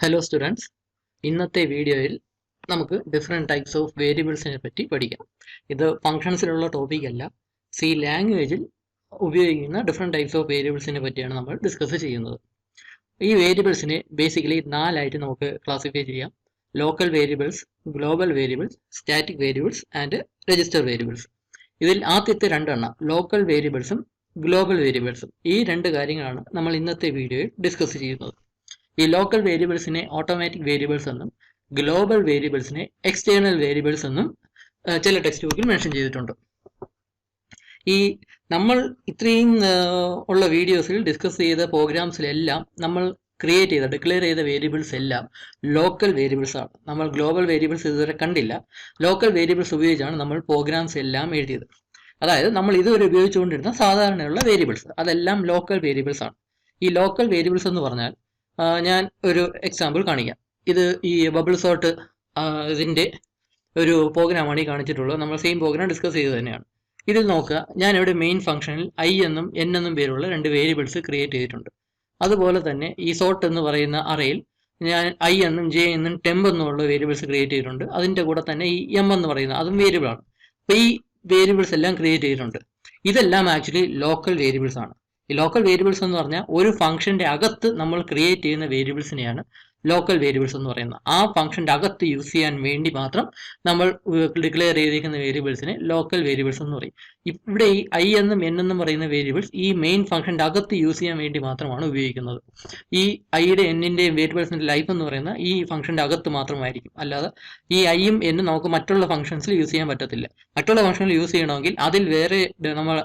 Hello students, ഇന്നത്തെ വീഡിയോയിൽ നമുക്ക് ഡിഫറെൻറ്റ് ടൈപ്സ് ഓഫ് വേരിയബിൾസിനെ പറ്റി പഠിക്കാം. ഇത് ഫങ്ഷൻസിലുള്ള ടോപ്പിക് അല്ല, സി ലാംഗ്വേജിൽ ഉപയോഗിക്കുന്ന ഡിഫറെൻറ്റ് ടൈപ്സ് ഓഫ് വേരിയബിൾസിനെ പറ്റിയാണ് നമ്മൾ ഡിസ്കസ് ചെയ്യുന്നത്. ഈ വേരിയബിൾസിനെ ബേസിക്കലി നാലായിട്ട് നമുക്ക് ക്ലാസിഫൈ ചെയ്യാം: local variables, global variables, static variables and register variables. ഇതിൽ ആദ്യത്തെ രണ്ടെണ്ണം ലോക്കൽ വേരിയബിൾസും ഗ്ലോബൽ വേരിയബിൾസും, ഈ രണ്ട് കാര്യങ്ങളാണ് നമ്മൾ ഇന്നത്തെ വീഡിയോയിൽ ഡിസ്കസ് ചെയ്യുന്നത്. ഈ ലോക്കൽ വേരിയബിൾസിനെ ഓട്ടോമാറ്റിക് വേരിയബിൾസ് എന്നും ഗ്ലോബൽ വേരിയബിൾസിനെ എക്സ്റ്റേണൽ വേരിയബിൾസ് എന്നും ചില ടെക്സ്റ്റ് ബുക്കിൽ മെൻഷൻ ചെയ്തിട്ടുണ്ട്. ഈ നമ്മൾ ഇത്രയും ഉള്ള വീഡിയോസിൽ ഡിസ്കസ് ചെയ്ത പ്രോഗ്രാംസിലെല്ലാം നമ്മൾ ഡിക്ലെയർ ചെയ്ത വേരിയബിൾസ് എല്ലാം ലോക്കൽ വേരിയബിൾസ് ആണ്. നമ്മൾ ഗ്ലോബൽ വേരിയബിൾസ് ഇതുവരെ കണ്ടില്ല. ലോക്കൽ വേരിയബിൾസ് ഉപയോഗിച്ചാണ് നമ്മൾ പ്രോഗ്രാംസ് എല്ലാം എഴുതിയത്. അതായത് നമ്മൾ ഇതുവരെ ഉപയോഗിച്ചുകൊണ്ടിരുന്ന സാധാരണയുള്ള വേരിയബിൾസ് അതെല്ലാം ലോക്കൽ വേരിയബിൾസ് ആണ്. ഈ ലോക്കൽ വേരിയബിൾസ് എന്ന് പറഞ്ഞാൽ ഞാൻ ഒരു എക്സാമ്പിൾ കാണിക്കാം. ഇത് ഈ ബബിൾ സോർട്ട് ഇതിൻ്റെ ഒരു പ്രോഗ്രാമാണ് ഈ കാണിച്ചിട്ടുള്ളത്. നമ്മൾ സെയിം പ്രോഗ്രാം ഡിസ്കസ് ചെയ്ത് തന്നെയാണ്. ഇതിൽ നോക്കുക, ഞാൻ ഇവിടെ മെയിൻ ഫംഗ്ഷനിൽ ഐ എന്നും എൻ എന്നും പേരുള്ള രണ്ട് വേരിയബിൾസ് ക്രിയേറ്റ് ചെയ്തിട്ടുണ്ട്. അതുപോലെ തന്നെ ഈ സോർട്ട് എന്ന് പറയുന്ന അറയിൽ ഞാൻ ഐ എന്നും ജെ എന്നും ടെമ്പ് എന്നുള്ള വേരിയബിൾസ് ക്രിയേറ്റ് ചെയ്തിട്ടുണ്ട്. അതിൻ്റെ കൂടെ തന്നെ ഈ എം എന്ന് പറയുന്ന അതും വേരിയബിൾ ആണ്. അപ്പോൾ ഈ വേരിയബിൾസ് എല്ലാം ക്രിയേറ്റ് ചെയ്തിട്ടുണ്ട്. ഇതെല്ലാം ആക്ച്വലി ലോക്കൽ വേരിയബിൾസ് ആണ്. ഈ ലോക്കൽ വേരിയബിൾസ് എന്ന് പറഞ്ഞാൽ ഒരു ഫംഗ്ഷന്റെ അകത്ത് നമ്മൾ ക്രിയേറ്റ് ചെയ്യുന്ന വേരിയബിൾസിനെയാണ് ലോക്കൽ വേരിയബിൾസ് എന്ന് പറയുന്നത്. ആ ഫംഗ്ഷന്റെ അകത്ത് യൂസ് ചെയ്യാൻ വേണ്ടി മാത്രം നമ്മൾ ഡിക്ലെയർ ചെയ്തിരിക്കുന്ന വേരിയബിൾസിനെ ലോക്കൽ വേരിയബിൾസ് എന്ന് പറയും. ഇവിടെ ഈ ഐ എന്നും എൻ എന്നും പറയുന്ന വേരിയബിൾസ് ഈ മെയിൻ ഫംഗ്ഷന്റെ അകത്ത് യൂസ് ചെയ്യാൻ വേണ്ടി മാത്രമാണ് ഉപയോഗിക്കുന്നത്. ഈ ഐയുടെ എന്നിന്റെയും വേരിയബിൾസിന്റെ ലൈഫ് എന്ന് പറയുന്നത് ഈ ഫംഗ്ഷന്റെ അകത്ത് മാത്രമായിരിക്കും. അല്ലാതെ ഈ ഐയും എന്നും നമുക്ക് മറ്റുള്ള ഫംഗ്ഷൻസിൽ യൂസ് ചെയ്യാൻ പറ്റത്തില്ല. മറ്റുള്ള ഫംഗ്ഷനിൽ യൂസ് ചെയ്യണമെങ്കിൽ അതിൽ വേറെ നമ്മൾ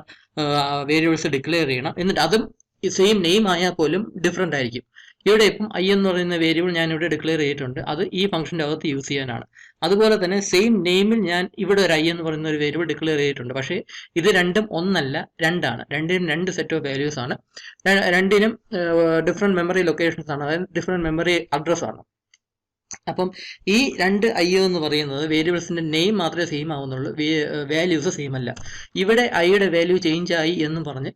വേരിയബിൾസ് ഡിക്ലെയർ ചെയ്യണം. എന്നിട്ട് അതും സെയിം നെയിം ആയാൽ പോലും ഡിഫറെൻ്റ് ആയിരിക്കും. ഇവിടെ ഇപ്പം ഐ എന്ന് പറയുന്ന വേരിയബിൾ ഞാൻ ഇവിടെ ഡിക്ലെയർ ചെയ്തിട്ടുണ്ട്. അത് ഈ ഫംഗ്ഷൻ്റെ അകത്ത് യൂസ് ചെയ്യാനാണ്. അതുപോലെ തന്നെ സെയിം നെയിമിൽ ഞാൻ ഇവിടെ ഒരു ഐ എന്ന് പറയുന്ന ഒരു വേരിയബിൾ ഡിക്ലെയർ ചെയ്തിട്ടുണ്ട്. പക്ഷേ ഇത് രണ്ടും ഒന്നല്ല, രണ്ടാണ്. രണ്ടിനും രണ്ട് സെറ്റ് ഓഫ് വാല്യൂസ് ആണ്. രണ്ടിനും ഡിഫറെൻറ്റ് മെമ്മറി ലൊക്കേഷൻസ് ആണ്. അതായത് ഡിഫറെൻറ്റ് മെമ്മറി അഡ്രസ് ആണ്. അപ്പം ഈ രണ്ട് ഐ എന്ന് പറയുന്നത് വേരിയബിൾസിന്റെ നെയിം മാത്രമേ സെയിം ആവുന്നുള്ളൂ, വാല്യൂസ് സെയിം അല്ല. ഇവിടെ ഐയുടെ വാല്യൂ ചേഞ്ച് ആയി എന്നും പറഞ്ഞ്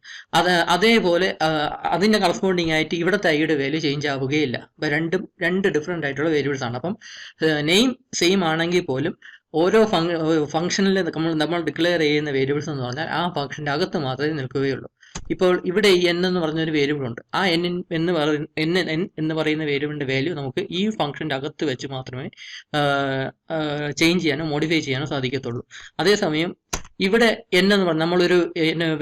അതേപോലെ അതിന്റെ കറസ്പോണ്ടിങ് ആയിട്ട് ഇവിടുത്തെ ഐയുടെ വാല്യൂ ചേഞ്ച് ആവുകയില്ല. അപ്പൊ രണ്ട് ഡിഫറെന്റ് ആയിട്ടുള്ള വേരിയബിൾസ് ആണ്. അപ്പം നെയിം സെയിം ആണെങ്കിൽ പോലും ഓരോ ഫംഗ്ഷനിൽ നമ്മൾ ഡിക്ലെയർ ചെയ്യുന്ന വേരിയബിൾസ് എന്ന് പറഞ്ഞാൽ ആ ഫംഗ്ഷന്റെ അകത്ത് മാത്രമേ നിൽക്കുകയുള്ളൂ. ഇപ്പോൾ ഇവിടെ ഈ എൻ എന്ന് പറഞ്ഞൊരു വേരിയബിൾ ഉണ്ട്. ആ എൻ എന്ന് പറയുന്ന വേരിയബിളിന്റെ വാല്യൂ നമുക്ക് ഈ ഫംഗ്ഷന്റെ അകത്ത് വെച്ച് മാത്രമേ ചേഞ്ച് ചെയ്യാനോ മോഡിഫൈ ചെയ്യാനോ സാധിക്കത്തുള്ളൂ. അതേസമയം ഇവിടെ എൻ എന്ന് പറഞ്ഞാൽ നമ്മളൊരു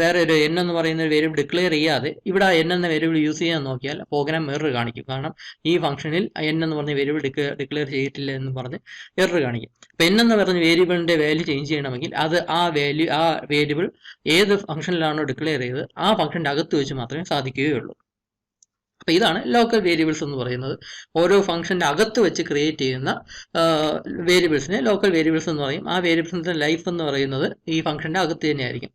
വേറെ ഒരു എൻ എന്ന് പറയുന്ന വേരിയബിൾ ഡിക്ലെയർ ചെയ്യാതെ ഇവിടെ എൻ എന്ന വേരിയബിൾ യൂസ് ചെയ്യാൻ നോക്കിയാൽ പ്രോഗ്രാം എറർ കാണിക്കും. കാരണം ഈ ഫംഗ്ഷനിൽ എൻ എന്ന് പറഞ്ഞ വേരിയബിൾ ഡിക്ലെയർ ചെയ്തിട്ടില്ല എന്ന് പറഞ്ഞ് എറർ കാണിക്കും. അപ്പം എൻ എന്ന് പറഞ്ഞ വേരിയബിളിന്റെ വാല്യൂ ചേഞ്ച് ചെയ്യണമെങ്കിൽ അത് ആ വേരിയബിൾ ഏത് ഫംഗ്ഷനിലാണോ ഡിക്ലെയർ ചെയ്തത് ആ ഫംഗ്ഷന്റെ അകത്ത് വെച്ച് മാത്രമേ സാധിക്കുകയുള്ളൂ. അപ്പൊ ഇതാണ് ലോക്കൽ വേരിയബിൾസ് എന്ന് പറയുന്നത്. ഓരോ ഫംഗ്ഷന്റെ അകത്ത് വെച്ച് ക്രിയേറ്റ് ചെയ്യുന്ന വേരിയബിൾസിനെ ലോക്കൽ വേരിയബിൾസ് എന്ന് പറയും. ആ വേരിയബിൾസിന്റെ ലൈഫ് എന്ന് പറയുന്നത് ഈ ഫംഗ്ഷന്റെ അകത്ത് തന്നെയായിരിക്കും.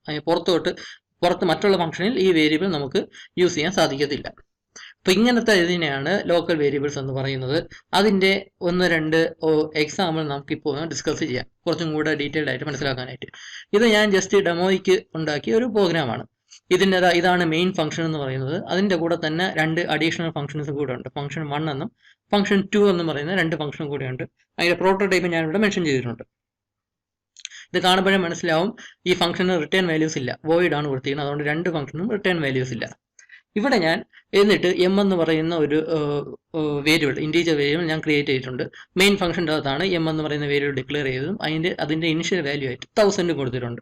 പുറത്ത് മറ്റുള്ള ഫംഗ്ഷനിൽ ഈ വേരിയബിൾ നമുക്ക് യൂസ് ചെയ്യാൻ സാധിക്കത്തില്ല. അപ്പൊ ഇങ്ങനത്തെ ഇതിനെയാണ് ലോക്കൽ വേരിയബിൾസ് എന്ന് പറയുന്നത്. അതിന്റെ ഒന്ന് രണ്ട് എക്സാമ്പിൾ നമുക്കിപ്പോൾ ഡിസ്കസ് ചെയ്യാം, കുറച്ചും കൂടെ ഡീറ്റെയിൽഡ് ആയിട്ട് മനസ്സിലാക്കാനായിട്ട്. ഇത് ഞാൻ ജസ്റ്റ് ഡെമോയ്ക്ക് ഉണ്ടാക്കിയ ഒരു പ്രോഗ്രാമാണ്. ഇതാണ് മെയിൻ ഫംഗ്ഷൻ എന്ന് പറയുന്നത്. അതിന്റെ കൂടെ തന്നെ രണ്ട് അഡീഷണൽ ഫംഗ്ഷൻസ് കൂടെ ഉണ്ട്. ഫംഗ്ഷൻ 1 എന്നും ഫംഗ്ഷൻ 2 എന്നും പറയുന്ന രണ്ട് ഫംഗ്ഷനും കൂടെ ഉണ്ട്. അതിന്റെ പ്രോട്ടോടൈപ്പ് ഞാൻ ഇവിടെ മെൻഷൻ ചെയ്തിട്ടുണ്ട്. ഇത് കാണുമ്പോഴേ മനസ്സിലാവും ഈ ഫംഗ്ഷന് റിട്ടേൺ വാല്യൂസ് ഇല്ല, വോയിഡ് ആണ് കൊടുത്തിരിക്കുന്നത്. അതുകൊണ്ട് രണ്ട് ഫംഗ്ഷനും റിട്ടേൺ വാല്യൂസ് ഇല്ല. ഇവിടെ ഞാൻ എന്നിട്ട് എം എന്ന് പറയുന്ന ഒരു വേരിയബിൾ, ഇൻറ്റീജർ വേരിയബിൾ ഞാൻ ക്രിയേറ്റ് ചെയ്തിട്ടുണ്ട്. മെയിൻ ഫംഗ്ഷൻ്റെ അകത്താണ് എം എന്ന് പറയുന്ന വേരിയബിൾ ഡിക്ലെയർ ചെയ്തതും അതിന്റെ ഇനിഷ്യൽ വാല്യൂ ആയിട്ട് 1000 കൊടുത്തിട്ടുണ്ട്.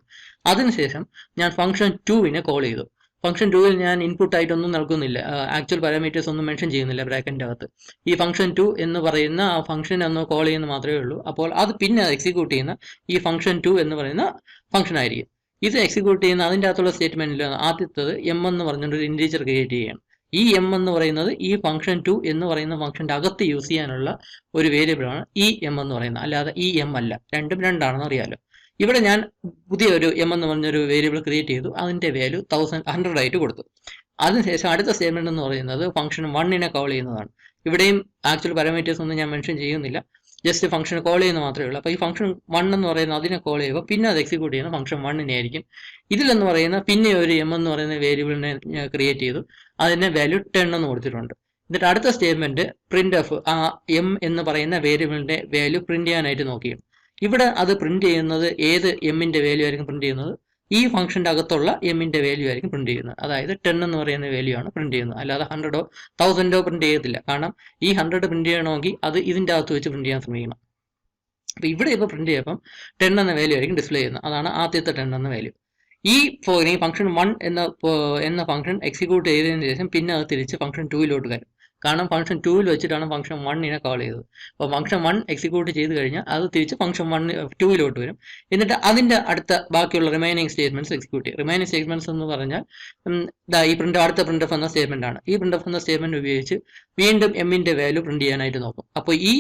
അതിനുശേഷം ഞാൻ ഫംഗ്ഷൻ 2 കോൾ ചെയ്തു. ഫംഗ്ഷൻ 2 ഞാൻ ഇൻപുട്ട് ആയിട്ടൊന്നും നൽകുന്നില്ല, ആക്ച്വൽ പാരാമീറ്റേഴ്സ് ഒന്നും മെൻഷൻ ചെയ്യുന്നില്ല ബ്രാക്കറ്റിന്റെ അകത്ത്. ഈ ഫംഗ്ഷൻ 2 എന്ന് പറയുന്ന ആ ഫംഗ്ഷൻ ഒന്ന് കോൾ ചെയ്യുന്ന മാത്രമേ ഉള്ളൂ. അപ്പോൾ അത് പിന്നെ എക്സിക്യൂട്ട് ചെയ്യുന്ന ഈ ഫംഗ്ഷൻ 2 എന്ന് പറയുന്ന ഫംഗ്ഷൻ ആയിരിക്കും. ഇത് എക്സിക്യൂട്ട് ചെയ്യുന്ന അതിൻ്റെ അകത്തുള്ള സ്റ്റേറ്റ്മെന്റിൽ ആദ്യത്തത് എം എന്ന് പറഞ്ഞൊരു ഇൻറ്റീജർ ക്രിയേറ്റ് ചെയ്യണം. ഈ എം എന്ന് പറയുന്നത് ഈ ഫംഗ്ഷൻ 2 എന്ന് പറയുന്ന ഫംഗ്ഷന്റെ അകത്ത് യൂസ് ചെയ്യാനുള്ള ഒരു വേരിയബിൾ ആണ് ഈ എം എന്ന് പറയുന്നത്, അല്ലാതെ ഈ എം അല്ല. രണ്ടും രണ്ടാണെന്ന് അറിയാലോ. ഇവിടെ ഞാൻ പുതിയൊരു എം എന്ന് പറഞ്ഞൊരു വേരിയബിൾ ക്രിയേറ്റ് ചെയ്തു. അതിന്റെ വാല്യൂ 100 ആയിട്ട് കൊടുത്തു. അതിനുശേഷം അടുത്ത സ്റ്റേറ്റ്മെന്റ് എന്ന് പറയുന്നത് ഫംഗ്ഷൻ 1 കോൾ ചെയ്യുന്നതാണ്. ഇവിടെയും ആക്ച്വൽ പാരാമീറ്റേഴ്സ് ഒന്നും ഞാൻ മെൻഷൻ ചെയ്യുന്നില്ല, ജസ്റ്റ് ഫംഗ്ഷൻ കോൾ ചെയ്യുന്ന മാത്രമേ ഉള്ളൂ. അപ്പോൾ ഈ ഫംഗ്ഷൻ 1 എന്ന് പറയുന്നത് അതിനെ കോൾ ചെയ്യുമ്പോൾ പിന്നെ അത് എക്സിക്യൂട്ട് ചെയ്യുന്ന ഫംഗ്ഷൻ 1 ആയിരിക്കും. ഇതിലെന്ന് പറയുന്ന പിന്നെ ഒരു എം എന്ന് പറയുന്ന വേരിയബിളിനെ ക്രിയേറ്റ് ചെയ്തു. അതിന്റെ വാല്യൂ 10 എന്ന് കൊടുത്തിട്ടുണ്ട്. എന്നിട്ട് അടുത്ത സ്റ്റേറ്റ്മെന്റ് പ്രിന്റ് എഫ് ആ എം എന്ന് പറയുന്ന വേരിയബിളിന്റെ വാല്യൂ പ്രിന്റ് ചെയ്യാനായിട്ട് നോക്കിയും ഇവിടെ അത് പ്രിന്റ് ചെയ്യുന്നത് ഏത് എമ്മിന്റെ വാല്യൂ ആയിരിക്കും പ്രിന്റ് ചെയ്യുന്നത്, ഈ ഫംഗ്ഷന്റെ അകത്തുള്ള എമ്മിന്റെ വാല്യൂ ആയിരിക്കും പ്രിന്റ് ചെയ്യുന്നത്. അതായത് 10 എന്ന് പറയുന്ന വാല്യൂ ആണ് പ്രിന്റ് ചെയ്യുന്നത്, അല്ലാതെ 100ഓ 1000ഓ പ്രിന്റ് ചെയ്യത്തില്ല. കാരണം ഈ 100 പ്രിന്റ് ചെയ്യണമെങ്കിൽ അത് ഇതിന്റെ അകത്ത് വെച്ച് പ്രിന്റ് ചെയ്യാൻ ശ്രമിക്കണം. അപ്പോൾ ഇവിടെ ഇപ്പോൾ പ്രിന്റ് ചെയ്യുമ്പം 10 എന്ന വാല്യൂ ആയിരിക്കും ഡിസ്പ്ലേ ചെയ്യുന്നത്. അതാണ് ആദ്യത്തെ 10 എന്ന വാല്യൂ. ഈ ഫംഗ്ഷൻ 1 എന്ന ഫംഗ്ഷൻ എക്സിക്യൂട്ട് ചെയ്തതിന് ശേഷം പിന്നെ അത് തിരിച്ച് ഫംഗ്ഷൻ 2 വരും. കാരണം ഫംഗ്ഷൻ 2 വെച്ചിട്ടാണ് ഫംഗ്ഷൻ 1 കോൾ ചെയ്തത്. അപ്പോൾ ഫംഗ്ഷൻ 1 എക്സിക്യൂട്ട് ചെയ്ത് കഴിഞ്ഞാൽ അത് തിരിച്ച് ഫംഗ്ഷൻ 2 വരും. എന്നിട്ട് അതിന്റെ അടുത്ത ബാക്കിയുള്ള റിമൈനിങ് സ്റ്റേറ്റ്മെന്റ്സ് എക്സിക്യൂട്ട് ചെയ്യും. റിമൈനിങ് സ്റ്റേറ്റ്മെന്റ്സ് എന്ന് പറഞ്ഞാൽ ഈ അടുത്ത പ്രിന്റ് എഫ് എന്ന സ്റ്റേറ്റ്മെന്റ് ആണ്. ഈ പ്രിന്റ് എഫ് എന്ന സ്റ്റേറ്റ്മെന്റ് ഉപയോഗിച്ച് വീണ്ടും എമ്മിന്റെ വാല്യൂ പ്രിന്റ് ചെയ്യാനായിട്ട് നോക്കും. അപ്പോൾ ഈ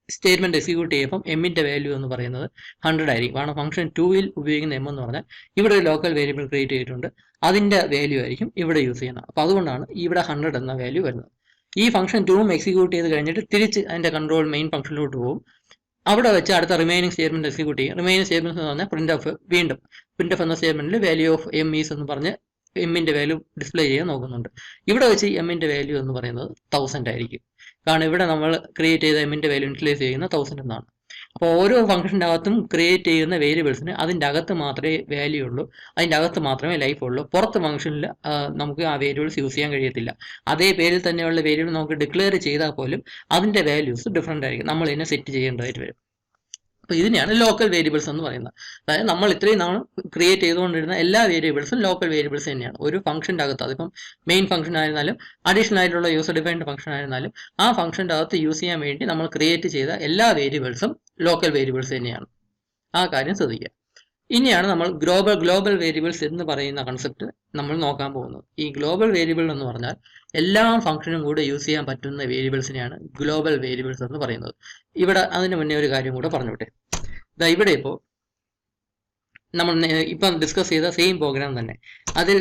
സ്റ്റേറ്റ്മെന്റ് എക്സിക്യൂട്ട് ചെയ്യുമ്പോൾ എമ്മിന്റെ വാല്യൂ എന്ന് പറയുന്നത് 100 ആയിരിക്കും. കാരണം ഫംഗ്ഷൻ 2 ഉപയോഗിക്കുന്ന എം എന്ന് പറഞ്ഞാൽ ഇവിടെ ഒരു ലോക്കൽ വേരിയബിൾ ക്രിയേറ്റ് ചെയ്തിട്ടുണ്ട്, അതിന്റെ വാല്യൂ ആയിരിക്കും ഇവിടെ യൂസ് ചെയ്യുന്നത്. അപ്പോൾ അതുകൊണ്ടാണ് ഇവിടെ 100 എന്ന വാല്യൂ വരുന്നത്. ഈ ഫംഗ്ഷൻ 2 എക്സിക്യൂട്ട് ചെയ്ത് കഴിഞ്ഞിട്ട് തിരിച്ച് അതിന്റെ കൺട്രോൾ മെയിൻ ഫംഗ്ഷനിലോട്ട് പോകും. അവിടെ വെച്ച് അടുത്ത റിമൈനിങ് സ്റ്റേറ്റ്മെന്റ് എക്സിക്യൂട്ട് ചെയ്യും. റിമൈനിങ് സ്റ്റേറ്റ്മെന്റ് എന്ന് പറഞ്ഞാൽ പ്രിന്റ് എഫ് വീണ്ടും പ്രിന്റ് എഫ് എന്ന സ്റ്റേറ്റ്മെന്റിൽ വാല്യൂ ഓഫ് എം ഈസ് എന്ന് പറഞ്ഞ് എമ്മിന്റെ വാല്യൂ ഡിസ്പ്ലേ ചെയ്യാൻ നോക്കുന്നുണ്ട്. ഇവിടെ വെച്ച് എമ്മിന്റെ വാല്യൂ എന്ന് പറയുന്നത് 1000 ആയിരിക്കും. കാരണം ഇവിടെ നമ്മൾ ക്രിയേറ്റ് ചെയ്ത എമ്മിന്റെ വാല്യൂ ഇനിഷ്യലൈസ് ചെയ്യുന്ന 1000 എന്നാണ്. അപ്പോൾ ഓരോ ഫംഗ്ഷൻ്റെ അകത്തും ക്രിയേറ്റ് ചെയ്യുന്ന വേരിയബിൾസിന് അതിൻ്റെ അകത്ത് മാത്രമേ വാല്യൂ ഉള്ളൂ, അതിൻ്റെ അകത്ത് മാത്രമേ ലൈഫ് ഉള്ളൂ. പുറത്ത് ഫംഗ്ഷനിൽ നമുക്ക് ആ വേരിയബിൾസ് യൂസ് ചെയ്യാൻ കഴിയത്തില്ല. അതേ പേരിൽ തന്നെയുള്ള വേരിയബിൾ നമുക്ക് ഡിക്ലെയർ ചെയ്താൽ പോലും അതിൻ്റെ വാല്യൂസ് ഡിഫറൻ്റ് ആയിരിക്കും, നമ്മൾ ഇതിനെ സെറ്റ് ചെയ്യേണ്ടതായിട്ട് വരും. അപ്പോൾ ഇതിനെയാണ് ലോക്കൽ വേരിയബിൾസ് എന്ന് പറയുന്നത്. അതായത് നമ്മൾ ഇത്രയും നാൾ ക്രിയേറ്റ് ചെയ്തുകൊണ്ടിരുന്ന എല്ലാ വേരിയബിൾസും ലോക്കൽ വേരിയബിൾസ് തന്നെയാണ്. ഒരു ഫംഗ്ഷൻ്റെ അകത്ത്, അതിപ്പം മെയിൻ ഫംഗ്ഷൻ ആയിരുന്നാലും അഡീഷണൽ ആയിട്ടുള്ള യൂസർ ഡിഫൈൻഡ് ഫംഗ്ഷൻ ആയിരുന്നാലും ആ ഫംഗ്ഷൻ്റെ അകത്ത് യൂസ് ചെയ്യാൻ വേണ്ടി നമ്മൾ ക്രിയേറ്റ് ചെയ്ത എല്ലാ വേരിയബിൾസും ലോക്കൽ വേരിയബിൾസ് തന്നെയാണ്. ആ കാര്യം ശ്രദ്ധിക്കുക. ഇനിയാണ് നമ്മൾ ഗ്ലോബൽ വേരിയബിൾസ് എന്ന് പറയുന്ന കൺസെപ്റ്റ് നമ്മൾ നോക്കാൻ പോകുന്നത്. ഈ ഗ്ലോബൽ വേരിയബിൾ എന്ന് പറഞ്ഞാൽ എല്ലാ ഫംഗ്ഷനും കൂടെ യൂസ് ചെയ്യാൻ പറ്റുന്ന വേരിയബിൾസിനെയാണ് ഗ്ലോബൽ വേരിയബിൾസ് എന്ന് പറയുന്നത്. ഇവിടെ അതിന് മുന്നേ ഒരു കാര്യം കൂടെ പറഞ്ഞോട്ടെ. ഇവിടെ ഇപ്പോൾ നമ്മൾ ഇപ്പം ഡിസ്കസ് ചെയ്ത സെയിം പ്രോഗ്രാം തന്നെ, അതിൽ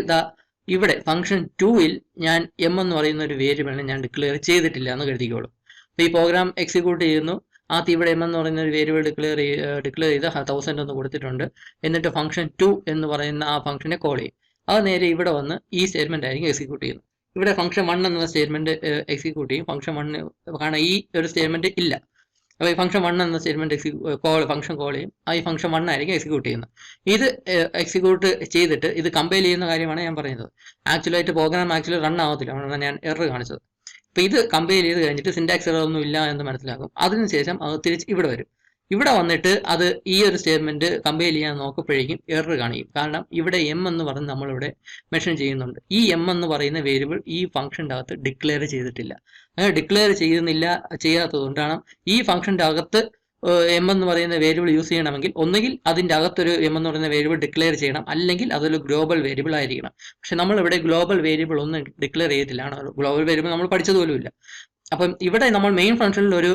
ഇവിടെ ഫംഗ്ഷൻ 2 ഞാൻ എം എന്ന് പറയുന്ന ഒരു വേരിയബിളിനെ ഞാൻ ഡിക്ലെയർ ചെയ്തിട്ടില്ല എന്ന് കരുതിക്കോളൂ. അപ്പോൾ ഈ പ്രോഗ്രാം എക്സിക്യൂട്ട് ചെയ്യുന്നു. ആദ്യം ഇവിടെ എം എന്ന് പറയുന്ന ഒരു വേരിയബിൾ ഡിക്ലെയർ ചെയ്ത് 1000 എന്ന് കൊടുത്തിട്ടുണ്ട്. എന്നിട്ട് ഫംഗ്ഷൻ 2 എന്ന് പറയുന്ന ആ ഫംഗ്ഷനെ കോൾ ചെയ്യും. അത് നേരെ ഇവിടെ വന്ന് ഈ സ്റ്റേറ്റ്മെന്റ് ആയിരിക്കും എക്സിക്യൂട്ട് ചെയ്യുന്നത്. ഇവിടെ ഫംഗ്ഷൻ 1 എന്ന സ്റ്റേറ്റ്മെന്റ് എക്സിക്യൂട്ട് ചെയ്യും. ഫംഗ്ഷൻ 1 കാരണം ഈ ഒരു സ്റ്റേറ്റ്മെന്റ് ഇല്ല. അപ്പോൾ ഈ ഫംഗ്ഷൻ 1 എന്ന സ്റ്റേറ്റ്മെന്റ് ഫംഗ്ഷൻ കോൾ ചെയ്യും. ഈ ഫംഗ്ഷൻ 1 ആയിരിക്കും എക്സിക്യൂട്ട് ചെയ്യുന്നത്. ഇത് എക്സിക്യൂട്ട് ചെയ്തിട്ട് ഇത് കമ്പൈൽ ചെയ്യുന്ന കാര്യമാണ് ഞാൻ പറയുന്നത്. ആക്ച്വലായിട്ട് പ്രോഗ്രാം റൺ ആവത്തില്ല, അതുകൊണ്ടാണ് ഞാൻ എറർ കാണിച്ചത്. അപ്പോൾ ഇത് കമ്പൈൽ ചെയ്ത് കഴിഞ്ഞിട്ട് സിൻടാക്സ് എറർ ഒന്നും ഇല്ല എന്ന് മനസ്സിലാക്കും. അതിനുശേഷം അത് തിരിച്ച് ഇവിടെ വരും. ഇവിടെ വന്നിട്ട് അത് ഈ ഒരു സ്റ്റേറ്റ്മെന്റ് കമ്പൈൽ ചെയ്യാൻ നോക്കുമ്പോഴേക്കും എറർ കാണിക്കും. കാരണം ഇവിടെ എം എന്ന് പറഞ്ഞ് നമ്മളിവിടെ മെൻഷൻ ചെയ്യുന്നുണ്ട്. ഈ എം എന്ന് പറയുന്ന വേരിയബിൾ ഈ ഫംഗ്ഷൻ്റെ അകത്ത് ഡിക്ലെയർ ചെയ്തിട്ടില്ല. അങ്ങനെ ഡിക്ലെയർ ചെയ്യാത്തതുകൊണ്ടാണ് ഈ ഫംഗ്ഷൻ്റെ അകത്ത് എം എന്ന് പറയുന്ന വേരിയബിൾ യൂസ് ചെയ്യണമെങ്കിൽ ഒന്നുകിൽ അതിൻ്റെ അകത്തൊരു എം എന്ന് പറയുന്ന വേരിയബിൾ ഡിക്ലെയർ ചെയ്യണം, അല്ലെങ്കിൽ അതൊരു ഗ്ലോബൽ വേരിയബിൾ ആയിരിക്കണം. പക്ഷെ നമ്മളിവിടെ ഗ്ലോബൽ വേരിയബിൾ ഒന്നും ഡിക്ലെയർ ചെയ്തിട്ടില്ല. ഗ്ലോബൽ വേരിയബിൾ നമ്മൾ പഠിച്ചതുപോലുമില്ല. അപ്പം ഇവിടെ നമ്മൾ മെയിൻ ഫംഗ്ഷനിൽ ഒരു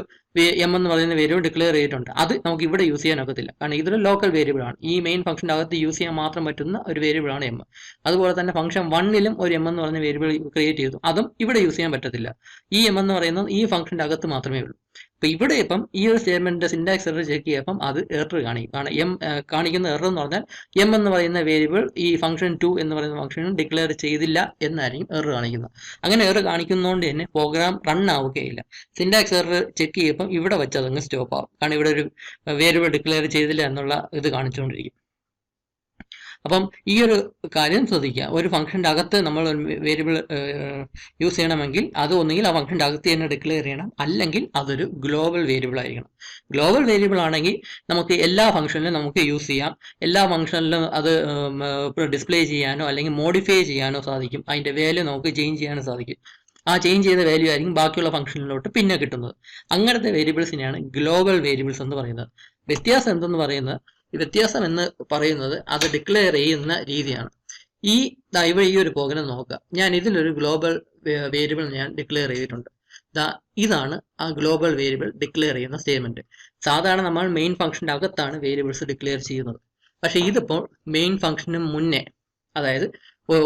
എം എന്ന് പറയുന്ന വേരിയബിൾ ഡിക്ലെയർ ചെയ്തിട്ടുണ്ട്. അത് നമുക്ക് ഇവിടെ യൂസ് ചെയ്യാൻ ഒക്കത്തില്ല, കാരണം ഇതൊരു ലോക്കൽ വേരിയബിൾ ആണ്. ഈ മെയിൻ ഫംഗ്ഷൻ്റെ അകത്ത് യൂസ് ചെയ്യാൻ മാത്രം പറ്റുന്ന ഒരു വേരിയബിൾ ആണ് എം. അതുപോലെ തന്നെ ഫംഗ്ഷൻ 1 ഒരു എം എന്ന് പറയുന്ന വേരിയബിൾ ക്രിയേറ്റ് ചെയ്തു, അതും ഇവിടെ യൂസ് ചെയ്യാൻ പറ്റത്തില്ല. ഈ എം എന്ന് പറയുന്നത് ഈ ഫംഗ്ഷൻ്റെ അകത്ത് മാത്രമേ ഉള്ളൂ. അപ്പോൾ ഇവിടെ ഇപ്പം ഈ ഒരു സ്റ്റേറ്റ്മെന്റിന്റെ സിൻടാക്സ് എറർ ചെക്ക് ചെയ്യപ്പം അത് എറർ കാണിക്കും. കാരണം എം കാണിക്കുന്ന എറർ എന്ന് പറഞ്ഞാൽ എം എന്ന് പറയുന്ന വേരിയബിൾ ഈ ഫംഗ്ഷൻ 2 എന്ന് പറയുന്ന ഫംഗ്ഷനും ഡിക്ലെയർ ചെയ്തില്ല എന്നായിരിക്കും എറർ കാണിക്കുന്നത്. അങ്ങനെ എറർ കാണിക്കുന്നതുകൊണ്ട് തന്നെ പ്രോഗ്രാം റൺ ആവുകയില്ല. സിൻടാക്സ് എറർ ചെക്ക് ചെയ്യുമ്പം ഇവിടെ വെച്ച് അതങ്ങ് സ്റ്റോപ്പ് ആവും. കാരണം ഇവിടെ ഒരു വേരിയബിൾ ഡിക്ലെയർ ചെയ്തില്ല എന്നുള്ള ഇത് കാണിച്ചുകൊണ്ടിരിക്കും. അപ്പം ഈ ഒരു കാര്യം ശ്രദ്ധിക്കുക. ഒരു ഫംഗ്ഷൻ്റെ അകത്ത് നമ്മൾ വേരിയബിൾ യൂസ് ചെയ്യണമെങ്കിൽ അത് ഒന്നുകിൽ ആ ഫംഗ്ഷൻ്റെ അകത്ത് തന്നെ ഡിക്ലെയർ ചെയ്യണം, അല്ലെങ്കിൽ അതൊരു ഗ്ലോബൽ വേരിയബിൾ ആയിരിക്കണം. ഗ്ലോബൽ വേരിയബിൾ ആണെങ്കിൽ നമുക്ക് എല്ലാ ഫംഗ്ഷനിലും നമുക്ക് യൂസ് ചെയ്യാം. എല്ലാ ഫംഗ്ഷനിലും അത് ഡിസ്പ്ലേ ചെയ്യാനോ അല്ലെങ്കിൽ മോഡിഫൈ ചെയ്യാനോ സാധിക്കും. അതിൻ്റെ വാല്യൂ നമുക്ക് ചേഞ്ച് ചെയ്യാനോ സാധിക്കും. ആ ചേഞ്ച് ചെയ്ത വാല്യൂ ആയിരിക്കും ബാക്കിയുള്ള ഫംഗ്ഷനിലോട്ട് പിന്നെ കിട്ടുന്നത്. അങ്ങനത്തെ വേരിയബിൾസിനെയാണ് ഗ്ലോബൽ വേരിയബിൾസ് എന്ന് പറയുന്നത്. വ്യത്യാസം എന്തെന്ന് പറയുന്നത്, വ്യത്യാസം എന്ന് പറയുന്നത് അത് ഡിക്ലെയർ ചെയ്യുന്ന രീതിയാണ്. ഇവിടെ ഈ ഒരു പ്രോഗ്രാം നോക്കുക. ഞാൻ ഇതിലൊരു ഗ്ലോബൽ വേരിയബിൾ ഞാൻ ഡിക്ലെയർ ചെയ്തിട്ടുണ്ട്. ഇതാണ് ആ ഗ്ലോബൽ വേരിയബിൾ ഡിക്ലെയർ ചെയ്യുന്ന സ്റ്റേറ്റ്മെന്റ്. സാധാരണ നമ്മൾ മെയിൻ ഫംഗ്ഷൻ്റെ അകത്താണ് വേരിയബിൾസ് ഡിക്ലെയർ ചെയ്യുന്നത്. പക്ഷേ ഇതിപ്പോൾ മെയിൻ ഫംഗ്ഷന് മുന്നേ, അതായത്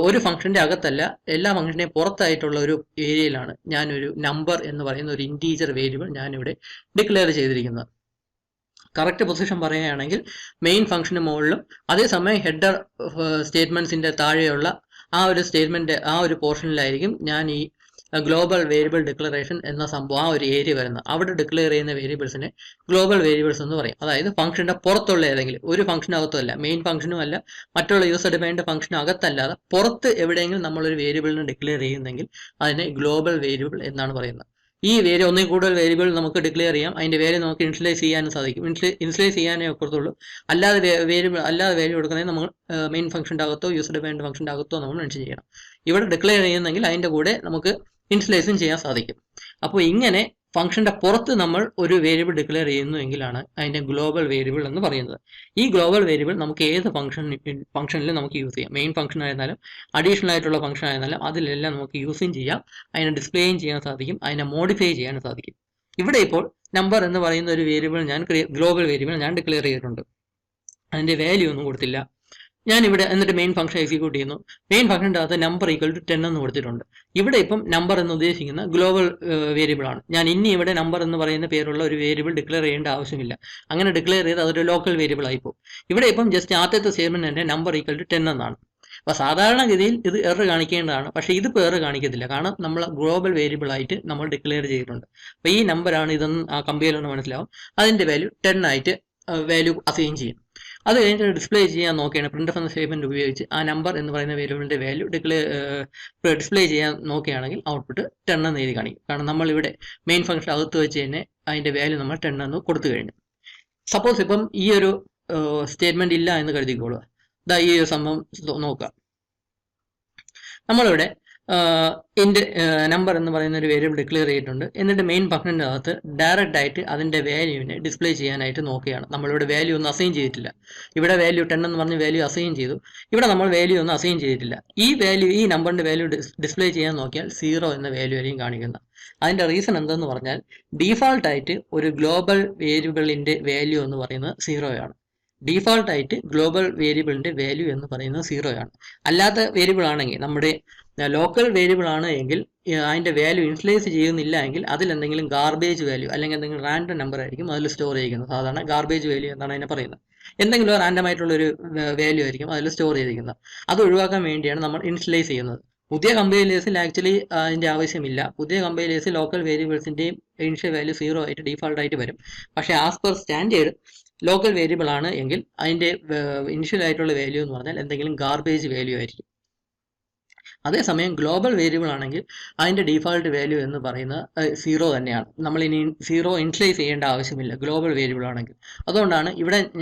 ഒരു ഫംഗ്ഷന്റെ അകത്തല്ല, എല്ലാ ഫംഗ്ഷന്റെയും പുറത്തായിട്ടുള്ള ഒരു ഏരിയയിലാണ് ഞാനൊരു നമ്പർ എന്ന് പറയുന്ന ഒരു ഇൻറ്റീജർ വേരിയബിൾ ഞാനിവിടെ ഡിക്ലെയർ ചെയ്തിരിക്കുന്നത്. കറക്റ്റ് പൊസിഷൻ പറയുകയാണെങ്കിൽ മെയിൻ ഫംഗ്ഷന് മുകളിലും അതേസമയം ഹെഡർ സ്റ്റേറ്റ്മെന്റ്സിന്റെ താഴെയുള്ള ആ ഒരു സ്റ്റേറ്റ്മെന്റ് ആ ഒരു പോർഷനിലായിരിക്കും ഞാൻ ഈ ഗ്ലോബൽ വേരിയബിൾ ഡിക്ലറേഷൻ എന്ന സംഭവം ആ ഒരു ഏരിയ വരുന്നത്. അവിടെ ഡിക്ലെയർ ചെയ്യുന്ന വേരിയബിൾസിനെ ഗ്ലോബൽ വേരിയബിൾസ് എന്ന് പറയും. അതായത് ഫംഗ്ഷന്റെ പുറത്തുള്ള ഏതെങ്കിലും ഒരു ഫംഗ്ഷനകത്തുമല്ല, മെയിൻ ഫംഗ്ഷനും അല്ല, മറ്റുള്ള യൂസർ ഡിഫൈൻഡ് ഫംഗ്ഷനും അകത്തല്ലാതെ പുറത്ത് എവിടെയെങ്കിലും നമ്മളൊരു വേരിയബിളിനെ ഡിക്ലെയർ ചെയ്യുന്നെങ്കിൽ അതിനെ ഗ്ലോബൽ വേരിയബിൾ എന്നാണ് പറയുന്നത്. ഈ വേരിയ ഒന്നിൽ കൂടുതൽ വേരിയബിൾ നമുക്ക് ഡിക്ലെയർ ചെയ്യാം, അതിന്റെ വാല്യൂ നമുക്ക് ഇനിഷ്യലൈസ് ചെയ്യാനും സാധിക്കും. ഇനിഷ്യലൈസ് ചെയ്യാനേ ഒക്കത്തുള്ളൂ, അല്ലാതെ വാല്യൂ കൊടുക്കണമെങ്കിൽ നമ്മൾ മെയിൻ ഫംഗ്ഷൻ്റെ അകത്തോ യൂസർ ഡിഫൈൻഡ് ഫംഗ്ഷൻ്റെ അകത്തോ നമ്മൾ മെൻഷൻ ചെയ്യണം. ഇവിടെ ഡിക്ലെയർ ചെയ്യുന്നെങ്കിൽ അതിന്റെ കൂടെ നമുക്ക് ഇനിഷ്യലൈസും ചെയ്യാൻ സാധിക്കും. അപ്പോൾ ഇങ്ങനെ ഫംഗ്ഷന്റെ പുറത്ത് നമ്മൾ ഒരു വേരിയബിൾ ഡിക്ലെയർ ചെയ്യുന്നു എങ്കിലാണ് അതിന്റെ ഗ്ലോബൽ വേരിയബിൾ എന്ന് പറയുന്നത്. ഈ ഗ്ലോബൽ വേരിയബിൾ നമുക്ക് ഏത് ഫംഗ്ഷനിലും നമുക്ക് യൂസ് ചെയ്യാം. മെയിൻ ഫംഗ്ഷൻ ആയിരുന്നാലും അഡീഷണൽ ആയിട്ടുള്ള ഫംഗ്ഷൻ ആയിരുന്നാലും അതിലെല്ലാം നമുക്ക് യൂസും ചെയ്യാം, അതിനെ ഡിസ്പ്ലേയും ചെയ്യാൻ സാധിക്കും, അതിനെ മോഡിഫൈ ചെയ്യാനും സാധിക്കും. ഇവിടെ ഇപ്പോൾ നമ്പർ എന്ന് പറയുന്ന ഒരു വേരിയബിൾ ഗ്ലോബൽ വേരിയബിൾ ഞാൻ ഡിക്ലെയർ ചെയ്തിട്ടുണ്ട്. അതിന്റെ വാല്യൂ ഒന്നും കൊടുത്തില്ല. ഞാനിവിടെ എന്നിട്ട് മെയിൻ ഫംഗ്ഷൻ എക്സിക്യൂട്ട് ചെയ്യുന്നു. മെയിൻ ഫംഗ്ഷൻ്റെ അകത്ത് നമ്പർ ഈക്വൽ ടു 10 എന്ന് കൊടുത്തിട്ടുണ്ട്. ഇവിടെ ഇപ്പം നമ്പർ എന്ന് ഉദ്ദേശിക്കുന്ന ഗ്ലോബൽ വേരിയബിൾ ആണ്. ഞാൻ ഇനി ഇവിടെ നമ്പർ എന്ന് പറയുന്ന പേരുള്ള ഒരു വേരിയബിൾ ഡിക്ലെയർ ചെയ്യേണ്ട ആവശ്യമില്ല. അങ്ങനെ ഡിക്ലെയർ ചെയ്ത് അതൊരു ലോക്കൽ വേരിയബിൾ ആയിപ്പോൾ. ഇവിടെ ഇപ്പം ജസ്റ്റ് ആദ്യത്തെ സ്റ്റേറ്റ്മെന്റ് തന്നെ നമ്പർ ഈക്വൽ ടു 10 എന്നാണ്. അപ്പോൾ സാധാരണഗതിയിൽ ഇത് എറർ കാണിക്കേണ്ടതാണ്, പക്ഷേ ഇതിപ്പോൾ എറർ കാണിക്കത്തില്ല, കാരണം നമ്മൾ ഗ്ലോബൽ വേരിയബിൾ ആയിട്ട് നമ്മൾ ഡിക്ലെയർ ചെയ്തിട്ടുണ്ട്. അപ്പോൾ ഈ നമ്പറാണ് ഇതെന്ന് ആ കമ്പയറിലൊന്ന് മനസ്സിലാവും. അതിന്റെ വാല്യൂ 10 ആയിട്ട് വാല്യൂ അസൈൻ ചെയ്യും. അത് കഴിഞ്ഞിട്ട് ഡിസ്പ്ലേ ചെയ്യാൻ നോക്കിയാണ് പ്രിന്റ്ഫ് എന്ന സ്റ്റേറ്റ്മെന്റ് ഉപയോഗിച്ച് ആ നമ്പർ എന്ന് പറയുന്ന വേരിയബിളിന്റെ വാല്യൂ ഡിസ്പ്ലേ ചെയ്യാൻ നോക്കുകയാണെങ്കിൽ ഔട്ട്പുട്ട് 10 എന്ന് എഴുതി കാണിക്കും. കാരണം നമ്മൾ ഇവിടെ മെയിൻ ഫംഗ്ഷൻ അകത്ത് വെച്ച് തന്നെ അതിന്റെ വാല്യൂ നമ്മൾ 10 എന്ന് കൊടുത്തു കഴിഞ്ഞു. സപ്പോസ് ഇപ്പം ഈ ഒരു സ്റ്റേറ്റ്മെന്റ് ഇല്ല എന്ന് കരുതിക്കോളുക. ഈ ഒരു സംഭവം നോക്കുക. നമ്മളിവിടെ നമ്പർ എന്ന് പറയുന്ന ഒരു വേരിയബിൾ ഡിക്ലെയർ ചെയ്തിട്ടുണ്ട്. എന്നിട്ട് മെയിൻ ഫംഗ്ഷൻ്റെ അകത്ത് ഡയറക്റ്റ് ആയിട്ട് അതിന്റെ വാല്യൂവിനെ ഡിസ്പ്ലേ ചെയ്യാനായിട്ട് നോക്കുകയാണ്. നമ്മളിവിടെ വാല്യൂ ഒന്നും അസൈൻ ചെയ്തിട്ടില്ല. ഇവിടെ വാല്യൂ 10 എന്ന് പറഞ്ഞ് വാല്യൂ അസൈൻ ചെയ്തു. ഇവിടെ നമ്മൾ വാല്യൂ ഒന്നും അസൈൻ ചെയ്തിട്ടില്ല. ഈ നമ്പറിന്റെ വാല്യൂ ഡിസ്പ്ലേ ചെയ്യാൻ നോക്കിയാൽ 0 എന്ന വാല്യൂ ആയിരിക്കും കാണിക്കുന്നത്. അതിന്റെ റീസൺ എന്തെന്ന് പറഞ്ഞാൽ ഡീഫാൾട്ട് ആയിട്ട് ഒരു ഗ്ലോബൽ വേരിയബിളിന്റെ വാല്യൂ എന്ന് പറയുന്നത് 0 ആണ്. ഡീഫാൾട്ട് ആയിട്ട് ഗ്ലോബൽ വേരിയബിളിന്റെ വാല്യൂ എന്ന് പറയുന്നത് 0 ആണ്. അല്ലാത്ത വേരിയബിൾ ആണെങ്കിൽ, നമ്മുടെ ലോക്കൽ വേരിയബിൾ ആണ് എങ്കിൽ അതിന്റെ വാല്യൂ ഇനിഷ്യലൈസ് ചെയ്യുന്നില്ല എങ്കിൽ അതിൽ എന്തെങ്കിലും ഗാർബേജ് വാല്യൂ അല്ലെങ്കിൽ എന്തെങ്കിലും റാൻഡം നമ്പർ ആയിരിക്കും അതിൽ സ്റ്റോർ ചെയ്തിരിക്കുന്നത്. സാധാരണ ഗാർബേജ് വാല്യൂ എന്നാണ് അതിനെ പറയുന്നത്. എന്തെങ്കിലും റാൻഡം ആയിട്ടുള്ള ഒരു വാല്യൂ ആയിരിക്കും അതിൽ സ്റ്റോർ ചെയ്തിരിക്കുന്നത്. അത് ഒഴിവാക്കാൻ വേണ്ടിയാണ് നമ്മൾ ഇനിഷ്യലൈസ് ചെയ്യുന്നത്. പുതിയ കമ്പൈലേഴ്സിൽ ആക്ച്വലി അതിന്റെ ആവശ്യമില്ല. പുതിയ കമ്പൈലേഴ്സിൽ ലോക്കൽ വേരിയബിൾസിന്റെയും ഇനിഷ്യൽ വാല്യൂ 0 ആയിട്ട് ഡീഫാൾട്ട് ആയിട്ട് വരും. പക്ഷേ as per standard local variable ആണ് എങ്കിൽ അതിന്റെ ഇനിഷ്യൽ ആയിട്ടുള്ള വാല്യൂ എന്ന് പറഞ്ഞാൽ എന്തെങ്കിലും ഗാർബേജ് വാല്യൂ ആയിരിക്കും. അതേസമയം ഗ്ലോബൽ വേരിയബിൾ ആണെങ്കിൽ അതിന്റെ ഡീഫാൾട്ട് വാല്യൂ എന്ന് പറയുന്നത് 0 തന്നെയാണ്. നമ്മൾ ഇനി 0 ഇനിഷ്യലൈസ് ചെയ്യേണ്ട ആവശ്യമില്ല ഗ്ലോബൽ വേരിയബിൾ ആണെങ്കിൽ. അതുകൊണ്ടാണ്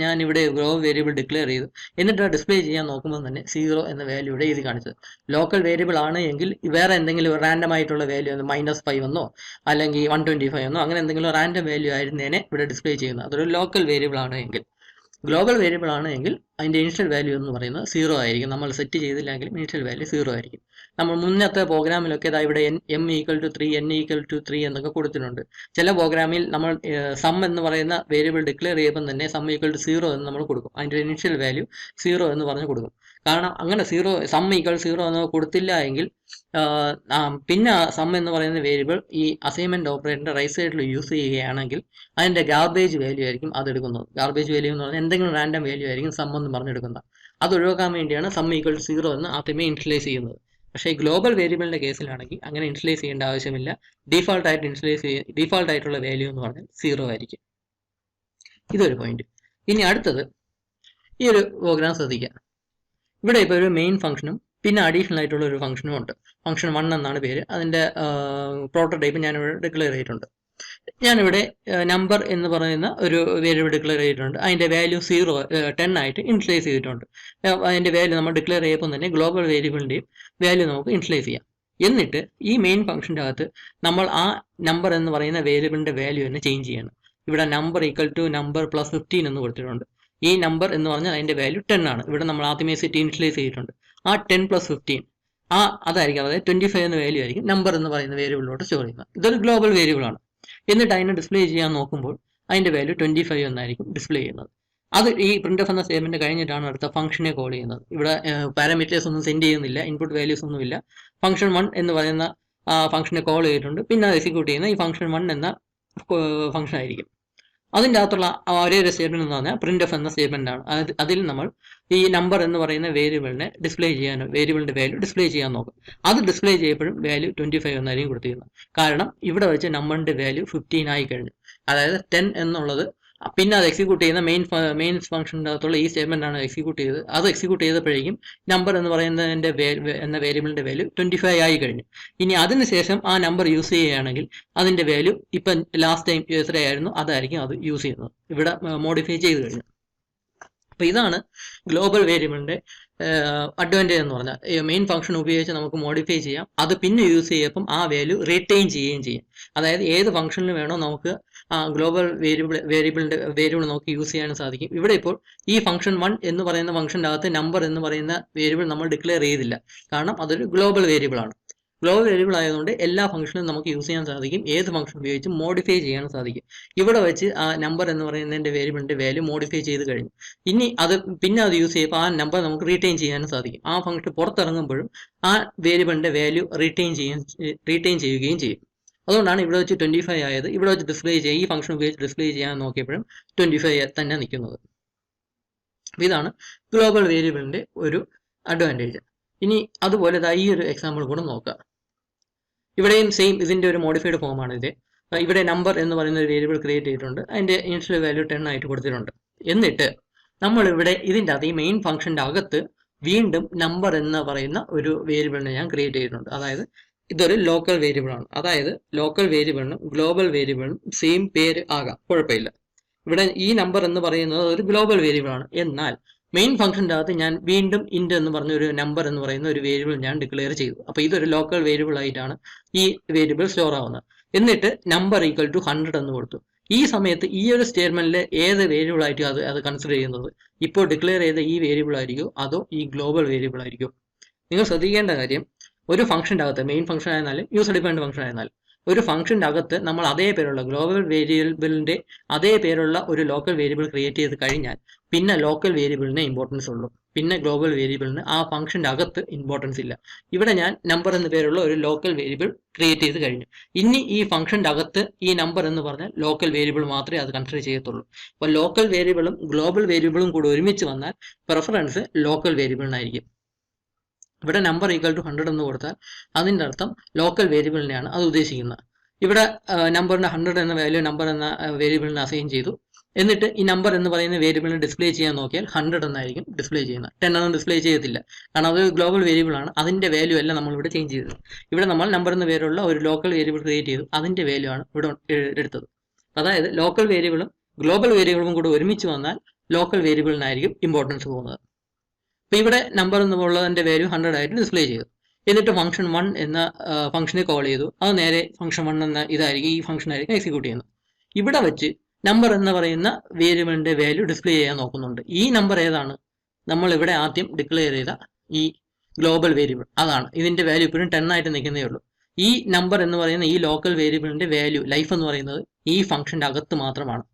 ഞാൻ ഇവിടെ ഗ്ലോബൽ വേരിയബിൾ ഡിക്ലെയർ ചെയ്തു എന്നിട്ട് ഡിസ്പ്ലേ ചെയ്യാൻ നോക്കുമ്പോൾ തന്നെ 0 എന്ന വാല്യൂടെ എഴുതി കാണിച്ചത്. ലോക്കൽ വേരിയബിൾ ആണ് എങ്കിൽ വേറെ എന്തെങ്കിലും റാൻഡം ആയിട്ടുള്ള വാല്യൂ -5 എന്നോ അല്ലെങ്കിൽ 125 എന്നോ അങ്ങനെ എന്തെങ്കിലും റാൻഡം വാല്യൂ ആയിരുന്നേനെ ഇവിടെ ഡിസ്പ്ലേ ചെയ്യുന്നത്. അതൊരു ലോക്കൽ വേരിയബിൾ ആണ് എങ്കിൽ. ഗ്ലോബൽ വേരിയബിൾ ആണ് എങ്കിൽ അതിന്റെ ഇനിഷ്യൽ വാല്യൂ എന്ന് പറയുന്നത് 0 ആയിരിക്കും. നമ്മൾ സെറ്റ് ചെയ്തില്ലെങ്കിലും ഇനിഷ്യൽ വാല്യൂ 0 ആയിരിക്കും. നമ്മൾ മുന്നത്തെ പ്രോഗ്രാമിലൊക്കെ ഇവിടെ m = 3 n = 3 എന്നൊക്കെ കൊടുത്തിട്ടുണ്ട്. ചില പ്രോഗ്രാമിൽ നമ്മൾ സം എന്ന് പറയുന്ന വേരിയബിൾ ഡിക്ലെയർ ചെയ്യുമ്പോൾ തന്നെ സം = 0 എന്ന് നമ്മൾ കൊടുക്കും. അതിന്റെ ഇനിഷ്യൽ വാല്യൂ 0 എന്ന് പറഞ്ഞ് കൊടുക്കും. കാരണം അങ്ങനെ സം = 0 എന്ന് കൊടുത്തില്ല എങ്കിൽ പിന്നെ സം എന്ന് പറയുന്ന വേരിയബിൾ ഈ അസൈൻമെന്റ് ഓപ്പറേറ്ററിന്റെ റൈറ്റ് സൈഡിൽ യൂസ് ചെയ്യുകയാണെങ്കിൽ അതിന്റെ ഗാർബേജ് വാല്യൂ ആയിരിക്കും അതെടുക്കുന്നത്. ഗാർബേജ് വാല്യൂ എന്ന് പറഞ്ഞാൽ എന്തെങ്കിലും റാൻഡം വാല്യൂ ആയിരിക്കും സം എന്ന് പറഞ്ഞെടുക്കുന്നത്. അത് ഒഴിവാക്കാൻ വേണ്ടിയാണ് സം = 0 എന്ന് ആദ്യമേ ഇനിഷ്യലൈസ് ചെയ്യുന്നത്. പക്ഷേ ഗ്ലോബൽ വേരിയബിളിന്റെ കേസിലാണെങ്കിൽ അങ്ങനെ ഇനിഷ്യലൈസ് ചെയ്യേണ്ട ആവശ്യമില്ല. ഡീഫാൾട്ട് ആയിട്ടുള്ള വാല്യൂ എന്ന് പറഞ്ഞാൽ 0 ആയിരിക്കും. ഇതൊരു പോയിന്റ്. ഇനി അടുത്തത് ഈ ഒരു പ്രോഗ്രാം ശ്രദ്ധിക്കുക. ഇവിടെ ഇപ്പോൾ ഒരു മെയിൻ ഫംഗ്ഷനും പിന്നെ അഡീഷണൽ ആയിട്ടുള്ള ഒരു ഫംഗ്ഷനും ഉണ്ട്. ഫംഗ്ഷൻ 1 എന്നാണ് പേര്. അതിന്റെ പ്രോട്ടോടൈപ്പ് ഞാനിവിടെ ഡിക്ലെയർ ചെയ്തിട്ടുണ്ട്. ഞാനിവിടെ നമ്പർ എന്ന് പറയുന്ന ഒരു വേരിയബിൾ ഡിക്ലെയർ ചെയ്തിട്ടുണ്ട്. അതിന്റെ വാല്യൂ 10 ആയിട്ട് ഇനിഷ്യലൈസ് ചെയ്തിട്ടുണ്ട്. അതിന്റെ വാല്യൂ നമ്മൾ ഡിക്ലെയർ ചെയ്യുമ്പോൾ തന്നെ ഗ്ലോബൽ വേരിയബിളിന്റെയും വാല്യൂ നമുക്ക് ഇനിഷ്യലൈസ് ചെയ്യാം. എന്നിട്ട് ഈ മെയിൻ ഫംഗ്ഷന്റെ അകത്ത് നമ്മൾ ആ നമ്പർ എന്ന് പറയുന്ന വേരിയബിളിന്റെ വാല്യൂ തന്നെ ചേഞ്ച് ചെയ്യണം. ഇവിടെ നമ്പർ = നമ്പർ +15 എന്ന് കൊടുത്തിട്ടുണ്ട്. ഈ നമ്പർ എന്ന് പറഞ്ഞാൽ അതിന്റെ വാല്യൂ 10 ആണ്. ഇവിടെ നമ്മൾ ആദ്യമേ സെറ്റ് ഇനിഷ്യലൈസ് ചെയ്തിട്ടുണ്ട്. ആ 10 + 15 അതായിരിക്കും, അതായത് 25 എന്ന വാല്യൂ ആയിരിക്കും നമ്പർ എന്ന് പറയുന്ന വേരിയബിളിലോട്ട് സ്റ്റോർ ചെയ്യുന്നത്. ഇതൊരു ഗ്ലോബൽ വേരിയബിൾ ആണ്. എന്നിട്ട് അതിനെ ഡിസ്പ്ലേ ചെയ്യാൻ നോക്കുമ്പോൾ അതിന്റെ വാല്യൂ 25 എന്നായിരിക്കും ഡിസ്പ്ലേ ചെയ്യുന്നത്. അത് ഈ പ്രിന്റ്ഫ് എന്ന സ്റ്റേറ്റ്മെന്റ് കഴിഞ്ഞിട്ടാണ് അടുത്ത ഫംഗ്ഷനെ കോൾ ചെയ്യുന്നത്. ഇവിടെ പാരാമീറ്റേഴ്സ് ഒന്നും സെൻഡ് ചെയ്യുന്നില്ല, ഇൻപുട്ട് വാല്യൂസ് ഒന്നുമില്ല. ഫംഗ്ഷൻ 1 എന്ന് പറയുന്ന ഫംഗ്ഷനെ കോൾ ചെയ്തിട്ടുണ്ട്. പിന്നെ അത് എക്സിക്യൂട്ട് ചെയ്യുന്ന ഈ ഫംഗ്ഷൻ 1 എന്ന ഫംഗ്ഷൻ ആയിരിക്കും. അതിൻ്റെ അകത്തുള്ള ഒരേ ഒരു സ്റ്റേറ്റ്മെന്റ് എന്ന് പറഞ്ഞാൽ പ്രിന്റ്ഫ് എന്ന സ്റ്റേറ്റ്മെന്റ് ആണ്. അതിൽ നമ്മൾ ഈ നമ്പർ എന്ന് പറയുന്ന വേരിയബിളിനെ ഡിസ്പ്ലേ ചെയ്യാനോ വേരിയബിളിന്റെ വാല്യൂ ഡിസ്പ്ലേ ചെയ്യാൻ നോക്കും. അത് ഡിസ്പ്ലേ ചെയ്യപ്പോഴും വാല്യൂ 25 എന്നായിരിക്കും കൊടുത്തിരുന്നത്. കാരണം ഇവിടെ വെച്ച് നമ്പറിന്റെ വാല്യൂ 15 ആയി കഴിഞ്ഞു. അതായത് 10 എന്നുള്ളത് പിന്നെ അത് എക്സിക്യൂട്ട് ചെയ്യുന്ന മെയിൻ ഫംഗ്ഷൻ്റെ അകത്തുള്ള ഈ സ്റ്റേറ്റ്മെന്റ് ആണ് എക്സിക്യൂട്ട് ചെയ്തത്. അത് എക്സിക്യൂട്ട് ചെയ്തപ്പോഴേക്കും നമ്പർ എന്ന് പറയുന്നതിന്റെ എന്ന വേരിയബിളിന്റെ വാല്യൂ 25 ആയി കഴിഞ്ഞു. ഇനി അതിനുശേഷം ആ നമ്പർ യൂസ് ചെയ്യുകയാണെങ്കിൽ അതിന്റെ വാല്യൂ ഇപ്പം ലാസ്റ്റ് ടൈം എത്രയായിരുന്നു അതായിരിക്കും അത് യൂസ് ചെയ്യുന്നത്. ഇവിടെ മോഡിഫൈ ചെയ്ത് കഴിഞ്ഞു. അപ്പൊ ഇതാണ് ഗ്ലോബൽ വേരിയബിളിന്റെ അഡ്വാൻറ്റേജ് എന്ന് പറഞ്ഞാൽ മെയിൻ ഫംഗ്ഷൻ ഉപയോഗിച്ച് നമുക്ക് മോഡിഫൈ ചെയ്യാം. അത് പിന്നെ യൂസ് ചെയ്യുമ്പം ആ വാല്യൂ റിട്ടൈൻ ചെയ്യുകയും ചെയ്യും. അതായത് ഏത് ഫംഗ്ഷനിൽ വേണോ നമുക്ക് ഗ്ലോബൽ വേരിയബിൾ നമുക്ക് യൂസ് ചെയ്യാൻ സാധിക്കും. ഇവിടെ ഇപ്പോൾ ഈ ഫംഗ്ഷൻ 1 എന്ന് പറയുന്ന ഫംഗ്ഷൻ്റെ അകത്ത് നമ്പർ എന്ന് പറയുന്ന വേരിയബിൾ നമ്മൾ ഡിക്ലെയർ ചെയ്തില്ല. കാരണം അതൊരു ഗ്ലോബൽ വേരിയബിൾ ആണ്. ഗ്ലോബൽ വേരിയബിൾ ആയതുകൊണ്ട് എല്ലാ ഫംഗ്ഷനും നമുക്ക് യൂസ് ചെയ്യാൻ സാധിക്കും. ഏത് ഫംഗ്ഷൻ ഉപയോഗിച്ച് മോഡിഫൈ ചെയ്യാൻ സാധിക്കും. ഇവിടെ വെച്ച് ആ നമ്പർ എന്ന് പറയുന്നതിന്റെ വേരിയബിളിന്റെ വാല്യൂ മോഡിഫൈ ചെയ്ത് കഴിഞ്ഞു. ഇനി അത് പിന്നെ അത് യൂസ് ചെയ്യുമ്പോൾ ആ നമ്പർ നമുക്ക് റീറ്റെയിൻ ചെയ്യാനും സാധിക്കും. ആ ഫംഗ്ഷൻ പുറത്തിറങ്ങുമ്പോഴും ആ വേരിയബിളിന്റെ വാല്യൂ റീറ്റെയിൻ ചെയ്യുകയും ചെയ്യും. അതുകൊണ്ടാണ് ഇവിടെ വെച്ച് 25 ആയത്. ഇവിടെ വെച്ച് ഡിസ്പ്ലേ ചെയ്യുക ഈ ഫംഗ്ഷൻ ഉപയോഗിച്ച് ഡിസ്പ്ലേ ചെയ്യാൻ നോക്കിയപ്പോഴും 25 തന്നെ നിൽക്കുന്നത്. ഇതാണ് ഗ്ലോബൽ വേരിയബിളിന്റെ ഒരു അഡ്വാൻറ്റേജ്. ഇനി അതുപോലെ ഈ ഒരു എക്സാമ്പിൾ കൂടെ നോക്കുക. ഇവിടെയും സെയിം ഇതിന്റെ ഒരു മോഡിഫൈഡ് ഫോമാണ് ഇത്. ഇവിടെ നമ്പർ എന്ന് പറയുന്ന ഒരു വേരിയബിൾ ക്രിയേറ്റ് ചെയ്തിട്ടുണ്ട്. അതിന്റെ ഇനിഷ്യൽ വാല്യൂ 10 ആയിട്ട് കൊടുത്തിട്ടുണ്ട്. എന്നിട്ട് നമ്മൾ ഇവിടെ ഇതിൻ്റെ അകത്ത് ഈ മെയിൻ ഫംഗ്ഷന്റെ അകത്ത് വീണ്ടും നമ്പർ എന്ന് പറയുന്ന ഒരു വേരിയബിളിനെ ഞാൻ ക്രിയേറ്റ് ചെയ്തിട്ടുണ്ട്. അതായത് ഇതൊരു ലോക്കൽ വേരിയബിൾ ആണ്. അതായത് ലോക്കൽ വേരിയബിളിനും ഗ്ലോബൽ വേരിയബിളിനും സെയിം പേര് ആകാം, കുഴപ്പമില്ല. ഇവിടെ ഈ നമ്പർ എന്ന് പറയുന്നത് ഒരു ഗ്ലോബൽ വേരിയബിൾ ആണ്. എന്നാൽ മെയിൻ ഫംഗ്ഷൻ്റെ അകത്ത് ഞാൻ വീണ്ടും ഇന്റ് എന്ന് പറഞ്ഞ ഒരു നമ്പർ എന്ന് പറയുന്ന ഒരു വേരിയബിൾ ഞാൻ ഡിക്ലെയർ ചെയ്തു. അപ്പോൾ ഇതൊരു ലോക്കൽ വേരിയബിൾ ആയിട്ടാണ് ഈ വേരിയബിൾ സ്റ്റോർ ആവുന്നത്. എന്നിട്ട് നമ്പർ ഈക്വൽ ടു 100 എന്ന് കൊടുത്തു. ഈ സമയത്ത് ഈ ഒരു സ്റ്റേറ്റ്മെന്റിൽ ഏത് വേരിയബിൾ ആയിരിക്കും അത് കൺസിഡർ ചെയ്യുന്നത്? ഇപ്പോൾ ഡിക്ലെയർ ചെയ്ത ഈ വേരിയബിൾ ആയിരിക്കും അതോ ഈ ഗ്ലോബൽ വേരിയബിൾ ആയിരിക്കും? നിങ്ങൾ ശ്രദ്ധിക്കേണ്ട കാര്യം, ഒരു ഫംഗ്ഷൻ്റെ അകത്ത് മെയിൻ ഫംഗ്ഷൻ ആയിരുന്നാലും യൂസർ ഡിഫൈൻഡ് ഫംഗ്ഷൻ ആയിരുന്നാലും ഒരു ഫംഗ്ഷൻ്റെ അകത്ത് നമ്മൾ അതേ പേരുള്ള ഗ്ലോബൽ വേരിയബിളിന്റെ അതേ പേരുള്ള ഒരു ലോക്കൽ വേരിയബിൾ ക്രിയേറ്റ് ചെയ്ത് കഴിഞ്ഞാൽ പിന്നെ ലോക്കൽ വേരിയബിളിന് ഇമ്പോർട്ടൻസ് ഉള്ളൂ. പിന്നെ ഗ്ലോബൽ വേരിയബിളിന് ആ ഫംഗ്ഷൻ്റെ അകത്ത് ഇമ്പോർട്ടൻസ് ഇല്ല. ഇവിടെ ഞാൻ നമ്പർ എന്ന പേരുള്ള ഒരു ലോക്കൽ വേരിയബിൾ ക്രിയേറ്റ് ചെയ്ത് കഴിഞ്ഞു. ഇനി ഈ ഫംഗ്ഷൻ്റെ അകത്ത് ഈ നമ്പർ എന്ന് പറഞ്ഞാൽ ലോക്കൽ വേരിയബിൾ മാത്രമേ അത് കൺസിഡർ ചെയ്യത്തുള്ളൂ. അപ്പോൾ ലോക്കൽ വേരിയബിളും ഗ്ലോബൽ വേരിയബിളും കൂടി ഒരുമിച്ച് വന്നാൽ പ്രിഫറൻസ് ലോക്കൽ വേരിയബിളിനായിരിക്കും. ഇവിടെ നമ്പർ ഈക്വൽ ടു 100 എന്ന് കൊടുത്താൽ അതിൻ്റെ അർത്ഥം ലോക്കൽ വേരിയബിളിനെയാണ് അത് ഉദ്ദേശിക്കുന്നത്. ഇവിടെ നമ്പറിന് 100 എന്ന വാല്യൂ നമ്പർ എന്ന വേരിയബിളിന് അസൈൻ ചെയ്തു. എന്നിട്ട് ഈ നമ്പർ എന്ന് പറയുന്ന വേരിയബിളിനെ ഡിസ്പ്ലേ ചെയ്യാൻ നോക്കിയാൽ 100 എന്നായിരിക്കും ഡിസ്പ്ലേ ചെയ്യുന്നത്. 10 ഒന്നും ഡിസ്പ്ലേ ചെയ്യത്തില്ല. കാരണം അത് ഗ്ലോബൽ വേരിയബിൾ ആണ്. അതിന്റെ വാല്യൂ അല്ല നമ്മൾ ഇവിടെ ചേഞ്ച് ചെയ്തത്. ഇവിടെ നമ്മൾ നമ്പർ എന്ന പേരുള്ള ഒരു ലോക്കൽ വേരിയബിൾ ക്രിയേറ്റ് ചെയ്തു. അതിന്റെ വാല്യൂ ആണ് ഇവിടെ എടുത്തത്. അതായത് ലോക്കൽ വേരിയബിളും ഗ്ലോബൽ വേരിയബിളും കൂടെ ഒരുമിച്ച് വന്നാൽ ലോക്കൽ വേരിയബിളിനായിരിക്കും ഇമ്പോർട്ടൻസ് പോകുന്നത്. അപ്പോൾ ഇവിടെ നമ്പർ എന്നുള്ളതിന്റെ വാല്യൂ 100 ആയിട്ട് ഡിസ്പ്ലേ ചെയ്തു. എന്നിട്ട് ഫംഗ്ഷൻ 1 എന്ന ഫംഗ്ഷനെ കോൾ ചെയ്തു. അത് നേരെ ഫംഗ്ഷൻ 1 എന്ന ഇതായിരിക്കും, ഈ ഫംഗ്ഷൻ ആയിരിക്കും എക്സിക്യൂട്ട് ചെയ്യുന്നത്. ഇവിടെ വെച്ച് നമ്പർ എന്ന് പറയുന്ന വേരിയബിളിന്റെ വാല്യൂ ഡിസ്പ്ലേ ചെയ്യാൻ നോക്കുന്നുണ്ട്. ഈ നമ്പർ ഏതാണ്? നമ്മൾ ഇവിടെ ആദ്യം ഡിക്ലെയർ ചെയ്ത ഈ ഗ്ലോബൽ വേരിയബിൾ അതാണ്. ഇതിന്റെ വാല്യൂ ഇപ്പോഴും 10 ആയിട്ട് നിൽക്കുന്നേ ഉള്ളൂ. ഈ നമ്പർ എന്ന് പറയുന്ന ഈ ലോക്കൽ വേരിയബിളിന്റെ വാല്യൂ ലൈഫ് എന്ന് പറയുന്നത് ഈ ഫംഗ്ഷന്റെ അകത്ത് മാത്രമാണ്.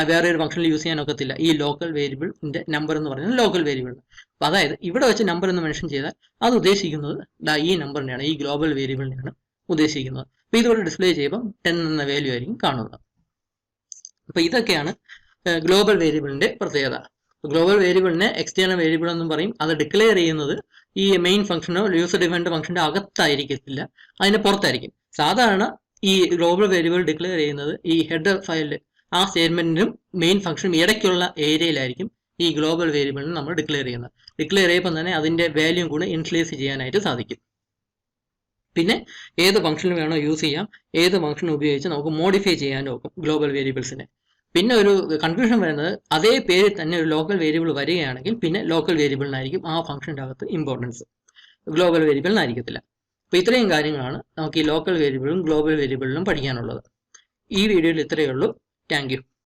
വേറെ ഒരു ഫംഗ്ഷനിൽ യൂസ് ചെയ്യാൻ ഒക്കത്തില്ല. ഈ ലോക്കൽ വേരിയബിളിന്റെ നമ്പർ എന്ന് പറയുന്നത് ലോക്കൽ വേരിയബിൾ. അപ്പൊ അതായത് ഇവിടെ വെച്ച് നമ്പർ എന്ന് മെൻഷൻ ചെയ്താൽ അത് ഉദ്ദേശിക്കുന്നത് ഈ നമ്പറിനെയാണ്, ഈ ഗ്ലോബൽ വേരിയബിളിനെയാണ് ഉദ്ദേശിക്കുന്നത്. അപ്പൊ ഇതോടെ ഡിസ്പ്ലേ ചെയ്യുമ്പോൾ 10 എന്ന വാല്യൂ ആയിരിക്കും കാണുന്നത്. അപ്പൊ ഇതൊക്കെയാണ് ഗ്ലോബൽ വേരിയബിളിന്റെ പ്രത്യേകത. ഗ്ലോബൽ വേരിയബിളിനെ എക്സ്റ്റേണൽ വേരിയബിൾ എന്നും പറയും. അത് ഡിക്ലെയർ ചെയ്യുന്നത് ഈ മെയിൻ ഫംഗ്ഷനോ യൂസർ ഡിഫൈൻഡ് ഫംഗ്ഷന്റെ അകത്തായിരിക്കത്തില്ല, അതിന് പുറത്തായിരിക്കും. സാധാരണ ഈ ഗ്ലോബൽ വേരിയബിൾ ഡിക്ലെയർ ചെയ്യുന്നത് ഈ ഹെഡർ ഫയലിൽ ആ സ്റ്റേറ്റ്മെന്റിനും മെയിൻ ഫംഗ്ഷനും ഇടയ്ക്കുള്ള ഏരിയയിലായിരിക്കും ഈ ഗ്ലോബൽ വേരിയബിളിന് നമ്മൾ ഡിക്ലെയർ ചെയ്യുന്നത്. ഡിക്ലെയർ ചെയ്യുമ്പോൾ തന്നെ അതിന്റെ വാല്യൂ കൂടെ ഇനിഷ്യലൈസ് ചെയ്യാനായിട്ട് സാധിക്കും. പിന്നെ ഏത് ഫംഗ്ഷനിൽ വേണോ യൂസ് ചെയ്യാം, ഏത് ഫംഗ്ഷൻ ഉപയോഗിച്ച് നമുക്ക് മോഡിഫൈ ചെയ്യാൻ നോക്കും ഗ്ലോബൽ വേരിയബിൾസിനെ. പിന്നെ ഒരു കൺഫ്യൂഷൻ വരുന്നത് അതേ പേരിൽ തന്നെ ഒരു ലോക്കൽ വേരിയബിൾ വരികയാണെങ്കിൽ പിന്നെ ലോക്കൽ വേരിയബിളിനായിരിക്കും ആ ഫംഗ്ഷൻ്റെ അകത്ത് ഇമ്പോർട്ടൻസ്, ഗ്ലോബൽ വേരിയബിളിനായിരിക്കത്തില്ല. അപ്പോൾ ഇത്രയും കാര്യങ്ങളാണ് നമുക്ക് ഈ ലോക്കൽ വേരിയബിളും ഗ്ലോബൽ വേരിയബിളിലും പഠിക്കാനുള്ളത്. ഈ വീഡിയോയിൽ ഇത്രയേ ഉള്ളൂ. Thank you.